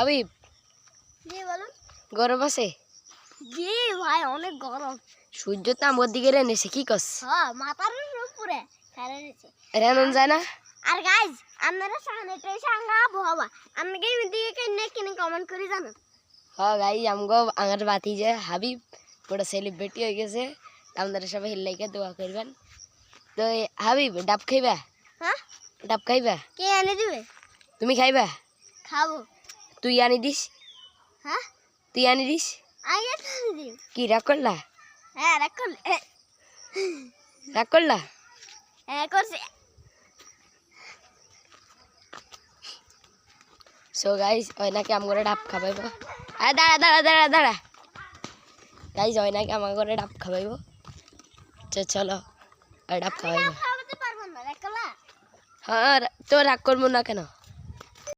হাবিব জি বলুন। গরম আছে? জি ভাই অনেক গরম। সূর্য তো আমার দিকে এনেছে, কি কস? হ্যাঁ মাথার উপরে খেলে নিচ্ছে। রেনন যায় না? আর গাইজ আপনারা সামনেটাই সাঙ্গা আবহাওয়া আপনাকে দিকে কেন কিনে কমেন্ট করে জানান। হ্যাঁ গাই আমগো আঙার বাতি যে হাবিব বড় সেলিব্রিটি হয়ে গেছে, আপনারা সবাই হিল্লাইকে দোয়া করবেন। তো হাবিব ডাব খাইবা? হ্যাঁ ডাব খাইবা? কে এনে দিবে? তুমি খাইবা? খাবো। তুই আনি দিস? হ্যাঁ তুই আনি দিস? আগে তো দিই। কি রাগ করলা? হ্যাঁ রাখুন। রাগ করলা? হ্যাঁ করছে। সো গাইস ওই নাকি আম করে ডাব খাবাইব। আরে দাঁড়া দাঁড়া দাঁড়া দাঁড়া গাইস ওই নাকি আমার করে ডাব খাবাইব। চলো আর ডাব খাওয়াইব। খাওয়াতে পারবো না রাখলা। হ্যাঁ তো রাগ করবো না কেন?